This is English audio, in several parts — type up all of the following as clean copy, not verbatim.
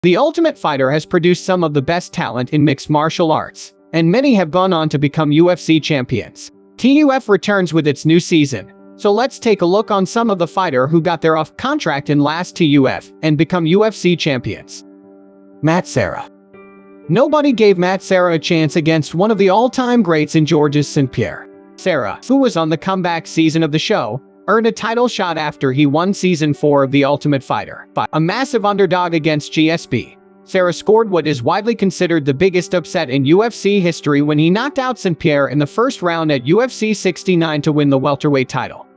The Ultimate Fighter has produced some of the best talent in mixed martial arts, and many have gone on to become UFC champions. TUF returns with its new season, so let's take a look on some of the fighter who got their off contract in last TUF and become UFC champions. Matt Serra. Nobody gave Matt Serra a chance against one of the all-time greats in George's St-Pierre. Serra, who was on the comeback season of the show, earned a title shot after he won Season 4 of The Ultimate Fighter. A massive underdog against GSP, Serra scored what is widely considered the biggest upset in UFC history when he knocked out St-Pierre in the first round at UFC 69 to win the welterweight title.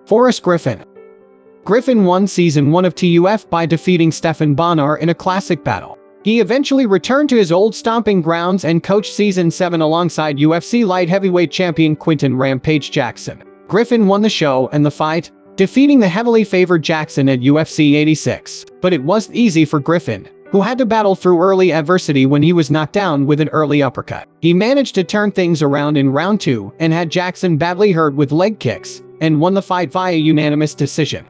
Forrest Griffin. Griffin won Season 1 of TUF by defeating Stephan Bonnar in a classic battle. He eventually returned to his old stomping grounds and coached Season 7 alongside UFC light heavyweight champion Quinton Rampage Jackson. Griffin won the show and the fight, defeating the heavily favored Jackson at UFC 86. But it wasn't easy for Griffin, who had to battle through early adversity when he was knocked down with an early uppercut. He managed to turn things around in round 2 and had Jackson badly hurt with leg kicks, and won the fight via unanimous decision.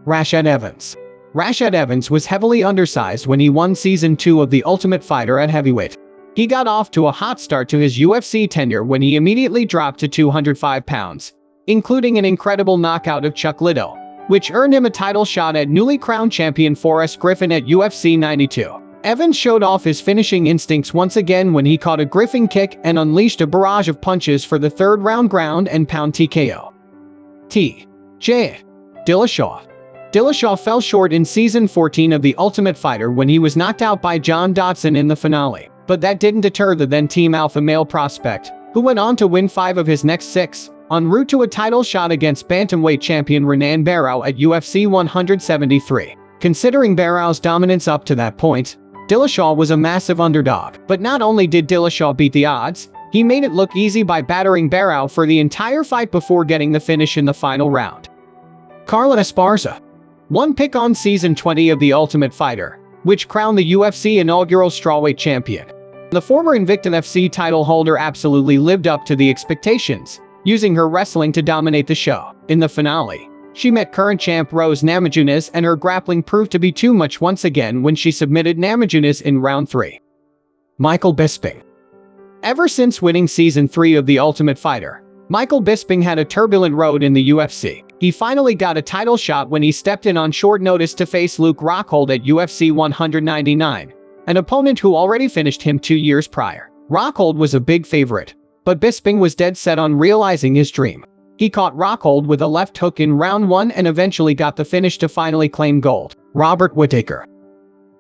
Rashad Evans. Rashad Evans was heavily undersized when he won Season 2 of The Ultimate Fighter at heavyweight. He got off to a hot start to his UFC tenure when he immediately dropped to 205 pounds, including an incredible knockout of Chuck Liddell, which earned him a title shot at newly crowned champion Forrest Griffin at UFC 92. Evans showed off his finishing instincts once again when he caught a Griffin kick and unleashed a barrage of punches for the third round ground and pound TKO. T.J. Dillashaw. Dillashaw fell short in Season 14 of The Ultimate Fighter when he was knocked out by John Dodson in the finale, but that didn't deter the then Team Alpha male prospect, who went on to win 5 of his next 6, en route to a title shot against bantamweight champion Renan Barão at UFC 173. Considering Barão's dominance up to that point, Dillashaw was a massive underdog. But not only did Dillashaw beat the odds, he made it look easy by battering Barão for the entire fight before getting the finish in the final round. Carla Esparza. One pick on Season 20 of The Ultimate Fighter, which crowned the UFC inaugural strawweight champion. The former Invicta FC title holder absolutely lived up to the expectations, using her wrestling to dominate the show. In the finale, she met current champ Rose Namajunas, and her grappling proved to be too much once again when she submitted Namajunas in round 3. Michael Bisping. Ever since winning Season 3 of The Ultimate Fighter, Michael Bisping had a turbulent road in the UFC. He finally got a title shot when he stepped in on short notice to face Luke Rockhold at UFC 199, an opponent who already finished him 2 years prior. Rockhold was a big favorite, but Bisping was dead set on realizing his dream. He caught Rockhold with a left hook in round 1 and eventually got the finish to finally claim gold. Robert Whittaker.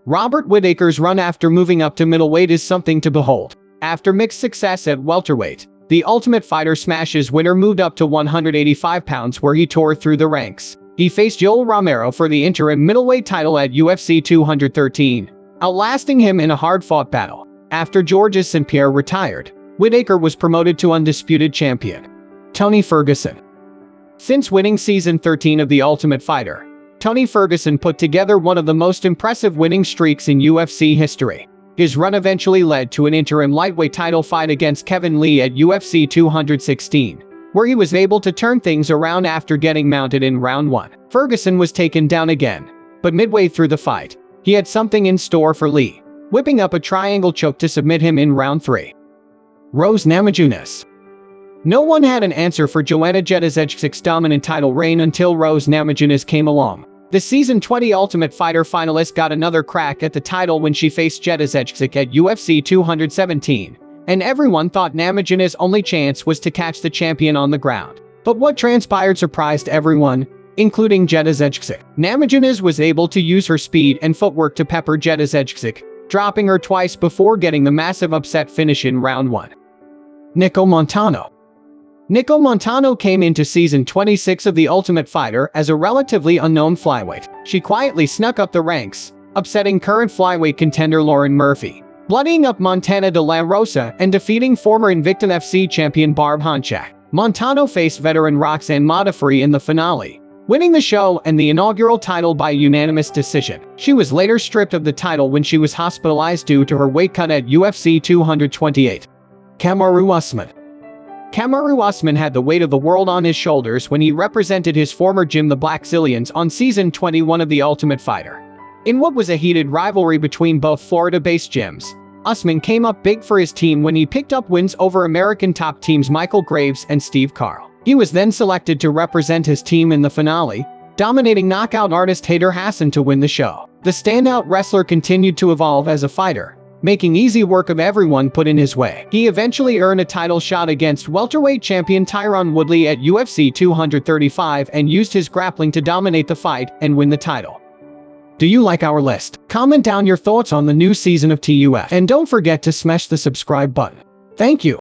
Robert Whittaker's run after moving up to middleweight is something to behold. After mixed success at welterweight, The Ultimate Fighter Smash's winner moved up to 185 pounds where he tore through the ranks. He faced Joel Romero for the interim middleweight title at UFC 213, outlasting him in a hard-fought battle. After Georges St-Pierre retired, Whittaker was promoted to undisputed champion. Tony Ferguson. Since winning Season 13 of The Ultimate Fighter, Tony Ferguson put together one of the most impressive winning streaks in UFC history. His run eventually led to an interim lightweight title fight against Kevin Lee at UFC 216, where he was able to turn things around after getting mounted in round 1. Ferguson was taken down again, but midway through the fight, he had something in store for Lee, whipping up a triangle choke to submit him in round 3. Rose Namajunas. No one had an answer for Joanna Jedrzejczyk's dominant title reign until Rose Namajunas came along. The Season 20 Ultimate Fighter finalist got another crack at the title when she faced Jedrzejczyk at UFC 217, and everyone thought Namajunas' only chance was to catch the champion on the ground. But what transpired surprised everyone, including Jedrzejczyk. Namajunas was able to use her speed and footwork to pepper Jedrzejczyk, dropping her twice before getting the massive upset finish in round 1. Nicco Montano. Nicco Montano came into Season 26 of The Ultimate Fighter as a relatively unknown flyweight. She quietly snuck up the ranks, upsetting current flyweight contender Lauren Murphy, bloodying up Montana de la Rosa, and defeating former Invicta FC champion Barb Honchak. Montano faced veteran Roxanne Modafferi in the finale, winning the show and the inaugural title by unanimous decision. She was later stripped of the title when she was hospitalized due to her weight cut at UFC 228. Kamaru Usman. Kamaru Usman had the weight of the world on his shoulders when he represented his former gym the Black Zillions on Season 21 of The Ultimate Fighter. In what was a heated rivalry between both Florida-based gyms, Usman came up big for his team when he picked up wins over American top teams Michael Graves and Steve Carl. He was then selected to represent his team in the finale, dominating knockout artist Hayder Hassan to win the show. The standout wrestler continued to evolve as a fighter, making easy work of everyone put in his way. He eventually earned a title shot against welterweight champion Tyron Woodley at UFC 235 and used his grappling to dominate the fight and win the title. Do you like our list? Comment down your thoughts on the new season of TUF, and don't forget to smash the subscribe button. Thank you.